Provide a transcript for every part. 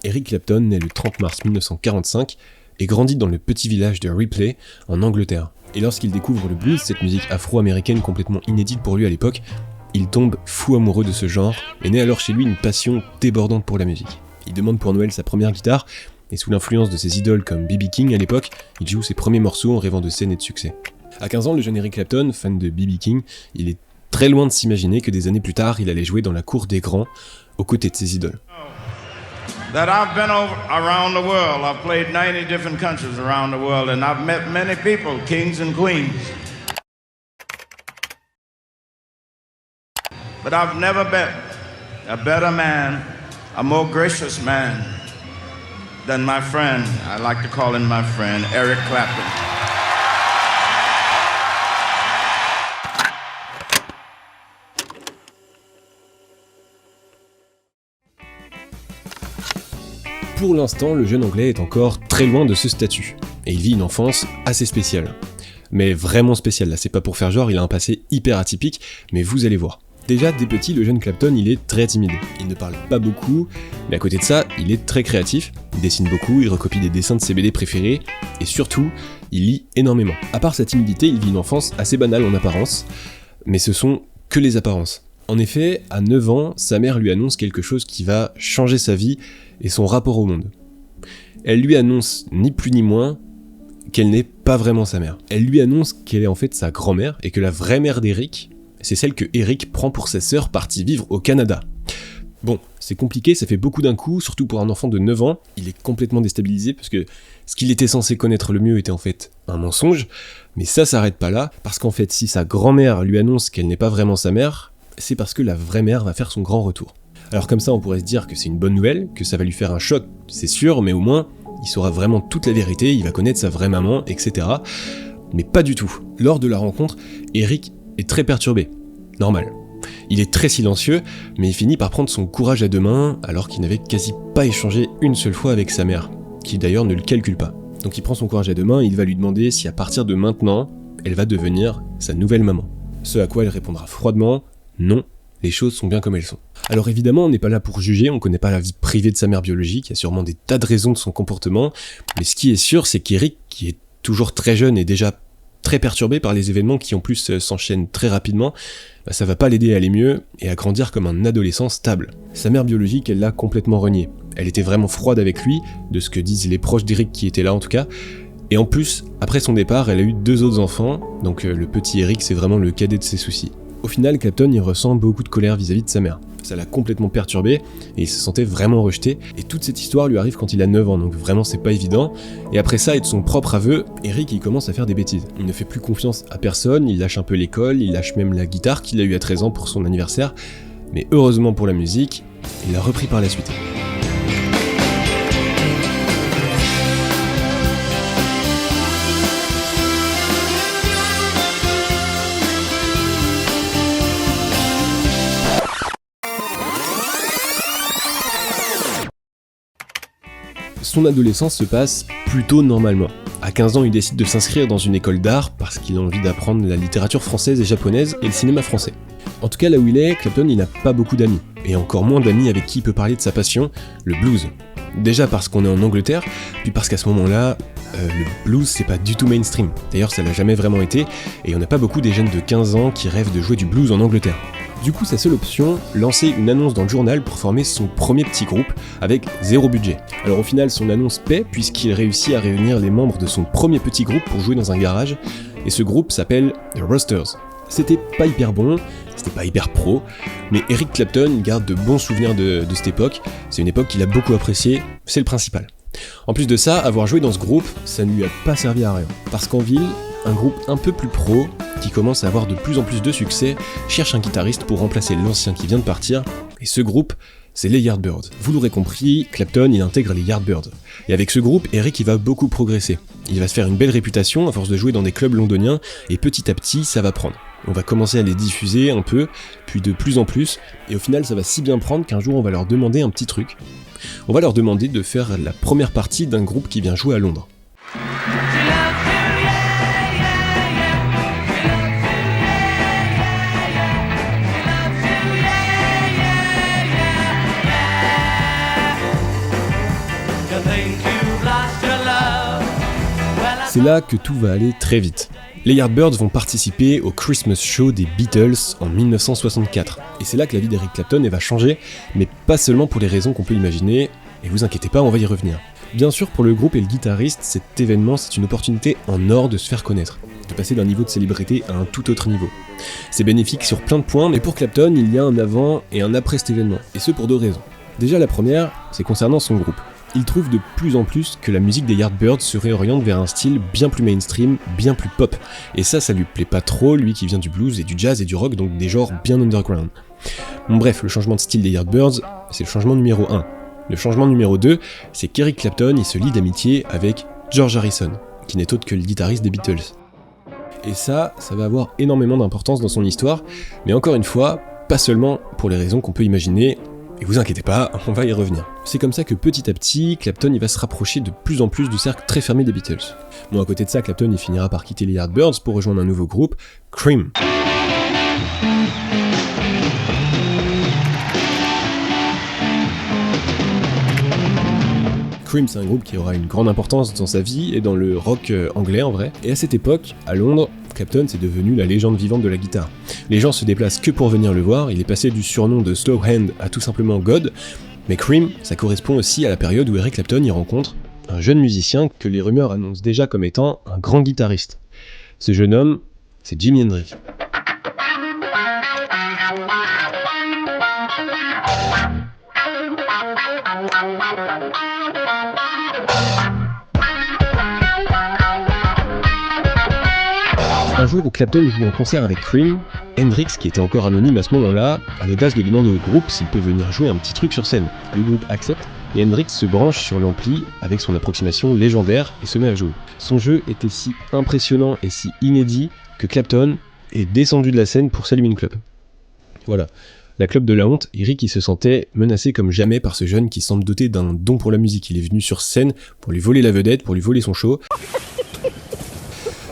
Eric Clapton naît le 30 mars 1945 et grandit dans le petit village de Ripley, en Angleterre. Et lorsqu'il découvre le blues, cette musique afro-américaine complètement inédite pour lui à l'époque, il tombe fou amoureux de ce genre et naît alors chez lui une passion débordante pour la musique. Il demande pour Noël sa première guitare, et sous l'influence de ses idoles comme B.B. King à l'époque, il joue ses premiers morceaux en rêvant de scène et de succès. À 15 ans, le jeune Eric Clapton, fan de B.B. King, il est très loin de s'imaginer que des années plus tard, il allait jouer dans la cour des grands, aux côtés de ses idoles. That I've been around the world. I've played 90 different countries around the world, and I've met many people, kings and queens. But I've never met a better man, a more gracious man than my friend. I like to call him my friend, Eric Clapton. Pour l'instant, le jeune anglais est encore très loin de ce statut, et il vit une enfance assez spéciale. Mais vraiment spéciale, là c'est pas pour faire genre, il a un passé hyper atypique, mais vous allez voir. Déjà, dès petit, le jeune Clapton, il est très timide. Il ne parle pas beaucoup, mais à côté de ça, il est très créatif, il dessine beaucoup, il recopie des dessins de ses BD préférés, et surtout, il lit énormément. À part sa timidité, il vit une enfance assez banale en apparence, mais ce sont que les apparences. En effet, à 9 ans, sa mère lui annonce quelque chose qui va changer sa vie et son rapport au monde. Elle lui annonce ni plus ni moins qu'elle n'est pas vraiment sa mère. Elle lui annonce qu'elle est en fait sa grand-mère et que la vraie mère d'Eric, c'est celle que Eric prend pour sa sœur partie vivre au Canada. Bon, c'est compliqué, ça fait beaucoup d'un coup, surtout pour un enfant de 9 ans, il est complètement déstabilisé parce que ce qu'il était censé connaître le mieux était en fait un mensonge, mais ça s'arrête pas là, parce qu'en fait si sa grand-mère lui annonce qu'elle n'est pas vraiment sa mère, c'est parce que la vraie mère va faire son grand retour. Alors comme ça on pourrait se dire que c'est une bonne nouvelle, que ça va lui faire un choc, c'est sûr, mais au moins il saura vraiment toute la vérité, il va connaître sa vraie maman, etc. Mais pas du tout. Lors de la rencontre, Eric est très perturbé. Normal. Il est très silencieux, mais il finit par prendre son courage à deux mains, alors qu'il n'avait quasi pas échangé une seule fois avec sa mère, qui d'ailleurs ne le calcule pas. Donc il prend son courage à deux mains et il va lui demander si à partir de maintenant, elle va devenir sa nouvelle maman. Ce à quoi elle répondra froidement, non, les choses sont bien comme elles sont. Alors évidemment, on n'est pas là pour juger, on connaît pas la vie privée de sa mère biologique, il y a sûrement des tas de raisons de son comportement, mais ce qui est sûr, c'est qu'Eric, qui est toujours très jeune et déjà très perturbé par les événements qui en plus s'enchaînent très rapidement, ça va pas l'aider à aller mieux et à grandir comme un adolescent stable. Sa mère biologique, elle l'a complètement renié. Elle était vraiment froide avec lui, de ce que disent les proches d'Eric qui étaient là en tout cas, et en plus, après son départ, elle a eu 2 autres enfants, donc le petit Eric c'est vraiment le cadet de ses soucis. Au final, Clapton il ressent beaucoup de colère vis-à-vis de sa mère. Ça l'a complètement perturbé et il se sentait vraiment rejeté. Et toute cette histoire lui arrive quand il a 9 ans, donc vraiment c'est pas évident. Et après ça et de son propre aveu, Eric il commence à faire des bêtises. Il ne fait plus confiance à personne, il lâche un peu l'école, il lâche même la guitare qu'il a eu à 13 ans pour son anniversaire. Mais heureusement pour la musique, il l'a repris par la suite. Son adolescence se passe plutôt normalement. À 15 ans, il décide de s'inscrire dans une école d'art parce qu'il a envie d'apprendre la littérature française et japonaise et le cinéma français. En tout cas, là où il est, Clapton il n'a pas beaucoup d'amis, et encore moins d'amis avec qui il peut parler de sa passion, le blues. Déjà parce qu'on est en Angleterre, puis parce qu'à ce moment-là, le blues c'est pas du tout mainstream. D'ailleurs, ça l'a jamais vraiment été, et il n'y en a pas beaucoup des jeunes de 15 ans qui rêvent de jouer du blues en Angleterre. Du coup, sa seule option, lancer une annonce dans le journal pour former son premier petit groupe avec 0 budget. Alors au final, son annonce paie puisqu'il réussit à réunir les membres de son premier petit groupe pour jouer dans un garage, et ce groupe s'appelle The Roasters. C'était pas hyper bon, c'était pas hyper pro, mais Eric Clapton garde de bons souvenirs de cette époque, c'est une époque qu'il a beaucoup appréciée, c'est le principal. En plus de ça, avoir joué dans ce groupe, ça ne lui a pas servi à rien, parce qu'en ville, un groupe un peu plus pro, qui commence à avoir de plus en plus de succès, cherche un guitariste pour remplacer l'ancien qui vient de partir, et ce groupe, c'est les Yardbirds. Vous l'aurez compris, Clapton il intègre les Yardbirds. Et avec ce groupe, Eric il va beaucoup progresser. Il va se faire une belle réputation à force de jouer dans des clubs londoniens, et petit à petit ça va prendre. On va commencer à les diffuser un peu, puis de plus en plus, et au final ça va si bien prendre qu'un jour on va leur demander un petit truc. On va leur demander de faire la première partie d'un groupe qui vient jouer à Londres. c'est là que tout va aller très vite. Les Yardbirds vont participer au Christmas Show des Beatles en 1964. Et c'est là que la vie d'Eric Clapton va changer, mais pas seulement pour les raisons qu'on peut imaginer, et vous inquiétez pas, on va y revenir. Bien sûr, pour le groupe et le guitariste, cet événement c'est une opportunité en or de se faire connaître, de passer d'un niveau de célébrité à un tout autre niveau. C'est bénéfique sur plein de points, mais pour Clapton, il y a un avant et un après cet événement, et ce pour deux raisons. Déjà la première, c'est concernant son groupe. Il trouve de plus en plus que la musique des Yardbirds se réoriente vers un style bien plus mainstream, bien plus pop. Et ça lui plaît pas trop, lui qui vient du blues et du jazz et du rock, donc des genres bien underground. Bon bref, le changement de style des Yardbirds, c'est le changement numéro 1. Le changement numéro 2, c'est qu'Eric Clapton il se lie d'amitié avec George Harrison, qui n'est autre que le guitariste des Beatles. Et ça va avoir énormément d'importance dans son histoire, mais encore une fois, pas seulement pour les raisons qu'on peut imaginer. Et vous inquiétez pas, on va y revenir. C'est comme ça que petit à petit, Clapton il va se rapprocher de plus en plus du cercle très fermé des Beatles. Bon, à côté de ça, Clapton il finira par quitter les Yardbirds pour rejoindre un nouveau groupe, Cream. Cream, c'est un groupe qui aura une grande importance dans sa vie et dans le rock anglais en vrai. Et à cette époque, à Londres, Clapton c'est devenu la légende vivante de la guitare. Les gens se déplacent que pour venir le voir, il est passé du surnom de Slow Hand à tout simplement God, mais Cream, ça correspond aussi à la période où Eric Clapton y rencontre un jeune musicien que les rumeurs annoncent déjà comme étant un grand guitariste. Ce jeune homme, c'est Jimi Hendrix. Un jour où Clapton joue en concert avec Cream, Hendrix, qui était encore anonyme à ce moment-là, a l'audace de demander au groupe s'il peut venir jouer un petit truc sur scène. Le groupe accepte, et Hendrix se branche sur l'ampli avec son approximation légendaire et se met à jouer. Son jeu était si impressionnant et si inédit que Clapton est descendu de la scène pour s'allumer une clope. Voilà. La clope de la honte, Eric il se sentait menacé comme jamais par ce jeune qui semble doté d'un don pour la musique. Il est venu sur scène pour lui voler la vedette, pour lui voler son show.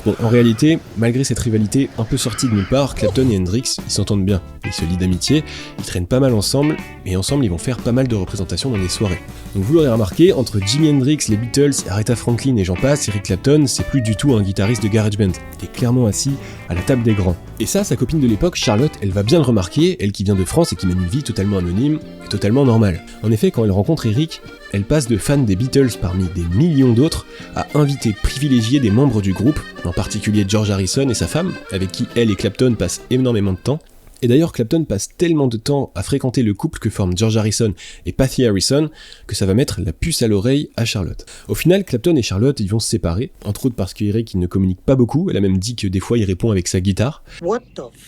Bon, en réalité, malgré cette rivalité un peu sortie de nulle part, Clapton et Hendrix, ils s'entendent bien, ils se lient d'amitié, ils traînent pas mal ensemble, et ensemble ils vont faire pas mal de représentations dans les soirées. Donc vous l'aurez remarqué, entre Jimi Hendrix, les Beatles, Aretha Franklin et j'en passe, Eric Clapton, c'est plus du tout un guitariste de garage band, il est clairement assis à la table des grands. Et ça, sa copine de l'époque, Charlotte, elle va bien le remarquer, elle qui vient de France et qui mène une vie totalement anonyme et totalement normale. En effet, quand elle rencontre Eric, elle passe de fan des Beatles parmi des millions d'autres à invité privilégié des membres du groupe, en particulier George Harrison et sa femme, avec qui elle et Clapton passent énormément de temps. Et d'ailleurs, Clapton passe tellement de temps à fréquenter le couple que forment George Harrison et Patty Harrison que ça va mettre la puce à l'oreille à Charlotte. Au final, Clapton et Charlotte ils vont se séparer, entre autres parce qu'Eric il ne communique pas beaucoup, elle a même dit que des fois il répond avec sa guitare.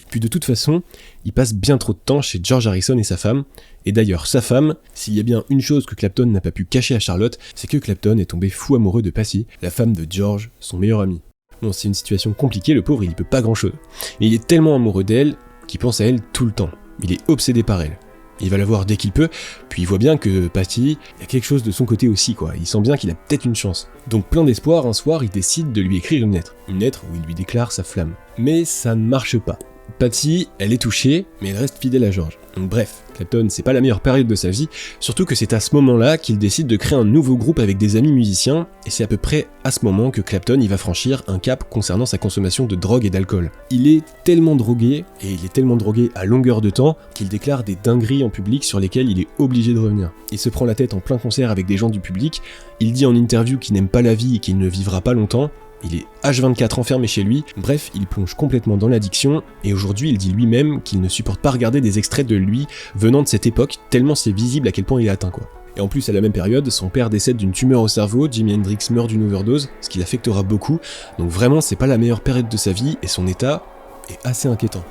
Puis de toute façon, il passe bien trop de temps chez George Harrison et sa femme, et d'ailleurs sa femme, s'il y a bien une chose que Clapton n'a pas pu cacher à Charlotte, c'est que Clapton est tombé fou amoureux de Patty, la femme de George, son meilleur ami. Bon, c'est une situation compliquée, le pauvre il y peut pas grand chose, mais il est tellement amoureux d'elle qu'il pense à elle tout le temps. Il est obsédé par elle. Il va la voir dès qu'il peut, puis il voit bien que Patty, il y a quelque chose de son côté aussi, quoi. Il sent bien qu'il a peut-être une chance. Donc plein d'espoir, un soir, il décide de lui écrire une lettre. Une lettre où il lui déclare sa flamme. Mais ça ne marche pas. Patty, elle est touchée, mais elle reste fidèle à George. Donc bref, Clapton, c'est pas la meilleure période de sa vie, surtout que c'est à ce moment-là qu'il décide de créer un nouveau groupe avec des amis musiciens, et c'est à peu près à ce moment que Clapton il va franchir un cap concernant sa consommation de drogue et d'alcool. Il est tellement drogué, et il est tellement drogué à longueur de temps, qu'il déclare des dingueries en public sur lesquelles il est obligé de revenir. Il se prend la tête en plein concert avec des gens du public, il dit en interview qu'il n'aime pas la vie et qu'il ne vivra pas longtemps, il est H24 enfermé chez lui, bref, il plonge complètement dans l'addiction, et aujourd'hui il dit lui-même qu'il ne supporte pas regarder des extraits de lui venant de cette époque, tellement c'est visible à quel point il est atteint quoi. Et en plus à la même période, son père décède d'une tumeur au cerveau, Jimi Hendrix meurt d'une overdose, ce qui l'affectera beaucoup, donc vraiment c'est pas la meilleure période de sa vie, et son état est assez inquiétant.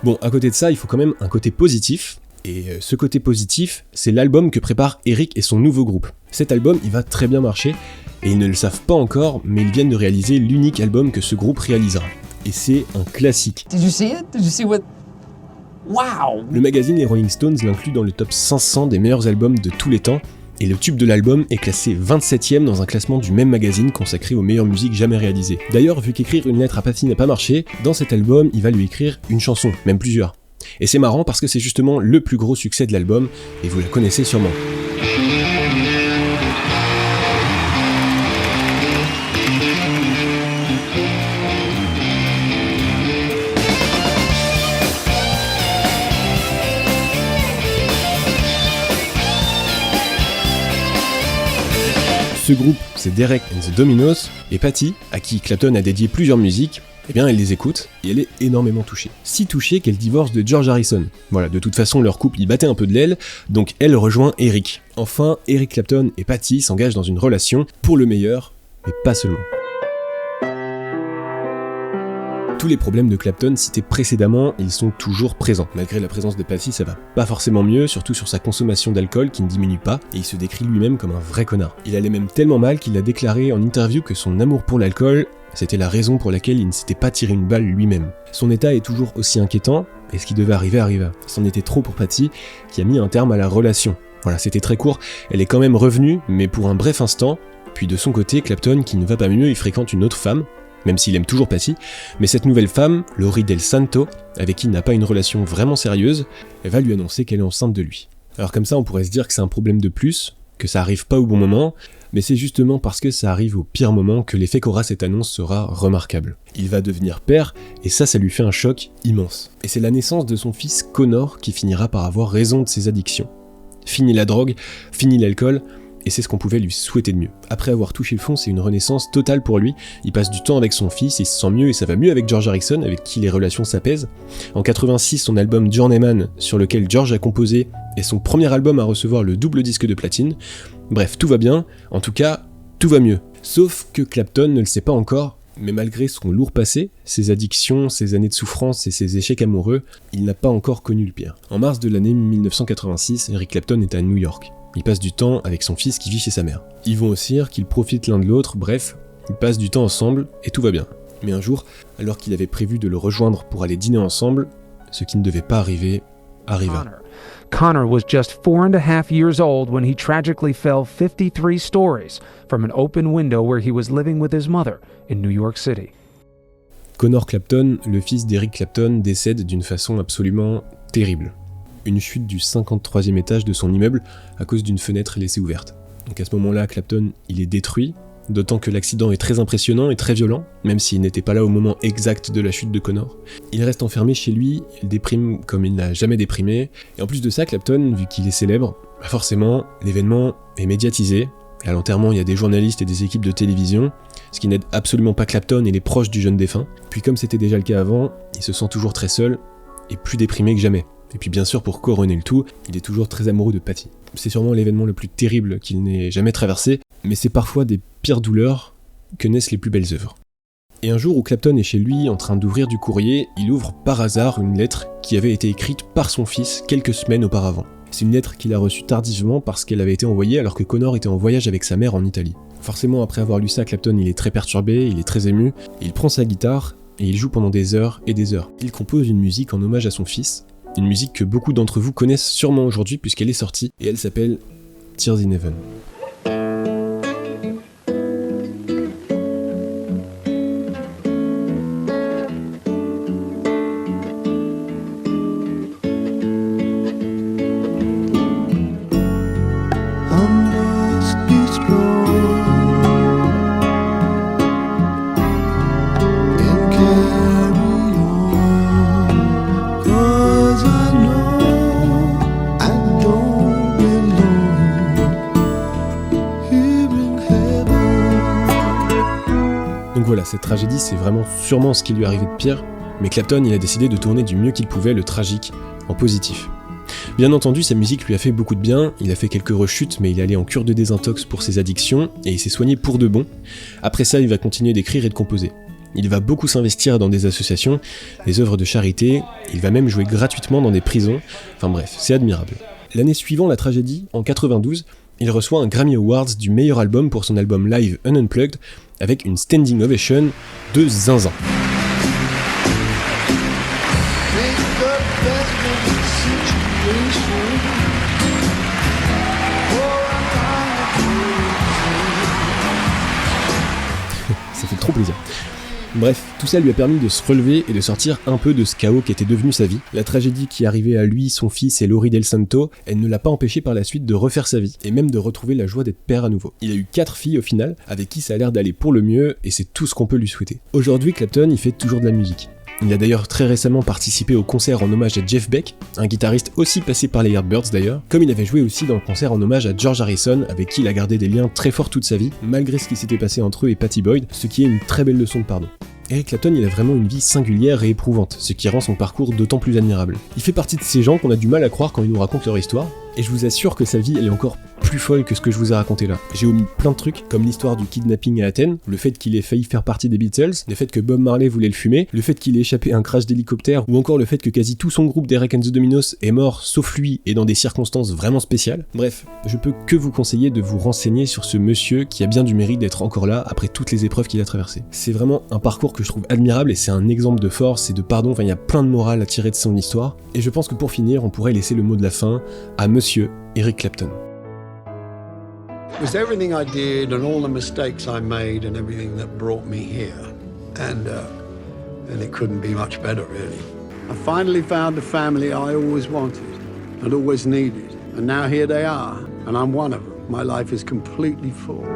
Bon, à côté de ça, il faut quand même un côté positif, et ce côté positif, c'est l'album que préparent Eric et son nouveau groupe. Cet album, il va très bien marcher, et ils ne le savent pas encore, mais ils viennent de réaliser l'unique album que ce groupe réalisera. Et c'est un classique. Did you see it? Did you see what? Wow! Le magazine Les Rolling Stones l'inclut dans le top 500 des meilleurs albums de tous les temps, et le tube de l'album est classé 27ème dans un classement du même magazine consacré aux meilleures musiques jamais réalisées. D'ailleurs, vu qu'écrire une lettre à Patty n'a pas marché, dans cet album, il va lui écrire une chanson, même plusieurs. Et c'est marrant parce que c'est justement le plus gros succès de l'album, et vous la connaissez sûrement. Ce groupe, c'est Derek and the Dominos, et Patty, à qui Clapton a dédié plusieurs musiques, eh bien elle les écoute, et elle est énormément touchée. Si touchée qu'elle divorce de George Harrison. Voilà, de toute façon leur couple y battait un peu de l'aile, donc elle rejoint Eric. Enfin, Eric Clapton et Patty s'engagent dans une relation pour le meilleur, mais pas seulement. Tous les problèmes de Clapton cités précédemment, ils sont toujours présents. Malgré la présence de Patty, ça va pas forcément mieux, surtout sur sa consommation d'alcool qui ne diminue pas, et il se décrit lui-même comme un vrai connard. Il allait même tellement mal qu'il a déclaré en interview que son amour pour l'alcool, c'était la raison pour laquelle il ne s'était pas tiré une balle lui-même. Son état est toujours aussi inquiétant, et ce qui devait arriver arriva. C'en était trop pour Patty, qui a mis un terme à la relation. Voilà, c'était très court, elle est quand même revenue, mais pour un bref instant, puis de son côté, Clapton, qui ne va pas mieux, il fréquente une autre femme, même s'il aime toujours Patty, mais cette nouvelle femme, Lori Del Santo, avec qui il n'a pas une relation vraiment sérieuse, elle va lui annoncer qu'elle est enceinte de lui. Alors comme ça, on pourrait se dire que c'est un problème de plus, que ça arrive pas au bon moment, mais c'est justement parce que ça arrive au pire moment que l'effet qu'aura cette annonce sera remarquable. Il va devenir père, et ça lui fait un choc immense. Et c'est la naissance de son fils Connor qui finira par avoir raison de ses addictions. Fini la drogue, fini l'alcool, et c'est ce qu'on pouvait lui souhaiter de mieux. Après avoir touché le fond, c'est une renaissance totale pour lui. Il passe du temps avec son fils, il se sent mieux et ça va mieux avec George Harrison, avec qui les relations s'apaisent. En 86, son album Journeyman, sur lequel George a composé, est son premier album à recevoir le double disque de platine. Bref, tout va bien, en tout cas, tout va mieux. Sauf que Clapton ne le sait pas encore, mais malgré son lourd passé, ses addictions, ses années de souffrance et ses échecs amoureux, il n'a pas encore connu le pire. En mars de l'année 1986, Eric Clapton est à New York. Il passe du temps avec son fils qui vit chez sa mère. Ils vont au cirque, ils profitent l'un de l'autre, bref, ils passent du temps ensemble et tout va bien. Mais un jour, alors qu'il avait prévu de le rejoindre pour aller dîner ensemble, ce qui ne devait pas arriver, arriva. Connor was just 4.5 years old when he tragically fell 53 stories from an open window where he was living with his mother in New York City. Connor Clapton, le fils d'Eric Clapton, décède d'une façon absolument terrible. Une chute du 53e étage de son immeuble à cause d'une fenêtre laissée ouverte. Donc à ce moment-là, Clapton, il est détruit, d'autant que l'accident est très impressionnant et très violent, même s'il n'était pas là au moment exact de la chute de Connor. Il reste enfermé chez lui, il déprime comme il n'a jamais déprimé, et en plus de ça, Clapton, vu qu'il est célèbre, forcément, l'événement est médiatisé, et à l'enterrement, il y a des journalistes et des équipes de télévision, ce qui n'aide absolument pas Clapton et les proches du jeune défunt. Puis comme c'était déjà le cas avant, il se sent toujours très seul, et plus déprimé que jamais. Et puis bien sûr, pour couronner le tout, il est toujours très amoureux de Patty. C'est sûrement l'événement le plus terrible qu'il n'ait jamais traversé, mais c'est parfois des pires douleurs que naissent les plus belles œuvres. Et un jour où Clapton est chez lui en train d'ouvrir du courrier, il ouvre par hasard une lettre qui avait été écrite par son fils quelques semaines auparavant. C'est une lettre qu'il a reçue tardivement parce qu'elle avait été envoyée alors que Connor était en voyage avec sa mère en Italie. Forcément, après avoir lu ça, Clapton il est très perturbé, il est très ému, il prend sa guitare et il joue pendant des heures et des heures. Il compose une musique en hommage à son fils, une musique que beaucoup d'entre vous connaissent sûrement aujourd'hui puisqu'elle est sortie, et elle s'appelle Tears in Heaven. Voilà, cette tragédie, c'est vraiment sûrement ce qui lui est arrivé de pire, mais Clapton, il a décidé de tourner du mieux qu'il pouvait le tragique en positif. Bien entendu, sa musique lui a fait beaucoup de bien, il a fait quelques rechutes, mais il est allé en cure de désintox pour ses addictions, et il s'est soigné pour de bon. Après ça, il va continuer d'écrire et de composer. Il va beaucoup s'investir dans des associations, des œuvres de charité, il va même jouer gratuitement dans des prisons, enfin bref, c'est admirable. L'année suivant la tragédie, en 92, il reçoit un Grammy Awards du meilleur album pour son album live Unplugged, avec une standing ovation de zinzin. Ça fait trop plaisir. Bref, tout ça lui a permis de se relever et de sortir un peu de ce chaos qui était devenu sa vie. La tragédie qui arrivait à lui, son fils et Lori Del Santo, elle ne l'a pas empêché par la suite de refaire sa vie, et même de retrouver la joie d'être père à nouveau. Il a eu 4 filles au final, avec qui ça a l'air d'aller pour le mieux, et c'est tout ce qu'on peut lui souhaiter. Aujourd'hui, Clapton, il fait toujours de la musique. Il a d'ailleurs très récemment participé au concert en hommage à Jeff Beck, un guitariste aussi passé par les Yardbirds d'ailleurs, comme il avait joué aussi dans le concert en hommage à George Harrison, avec qui il a gardé des liens très forts toute sa vie, malgré ce qui s'était passé entre eux et Pattie Boyd, ce qui est une très belle leçon de pardon. Eric Clapton, il a vraiment une vie singulière et éprouvante, ce qui rend son parcours d'autant plus admirable. Il fait partie de ces gens qu'on a du mal à croire quand ils nous racontent leur histoire, et je vous assure que sa vie, elle est encore plus folle que ce que je vous ai raconté là. J'ai omis plein de trucs, comme l'histoire du kidnapping à Athènes, le fait qu'il ait failli faire partie des Beatles, le fait que Bob Marley voulait le fumer, le fait qu'il ait échappé à un crash d'hélicoptère, ou encore le fait que quasi tout son groupe d'Eric and the Dominos est mort, sauf lui, et dans des circonstances vraiment spéciales. Bref, je peux que vous conseiller de vous renseigner sur ce monsieur qui a bien du mérite d'être encore là après toutes les épreuves qu'il a traversées. C'est vraiment un parcours que je trouve admirable et c'est un exemple de force et de pardon, enfin il y a plein de morale à tirer de son histoire. Et je pense que pour finir, on pourrait laisser le mot de la fin à monsieur Eric Clapton. It was everything I did and all the mistakes I made and everything that brought me here. And it couldn't be much better, really. I finally found the family I always wanted and always needed. And now here they are, and I'm one of them. My life is completely full.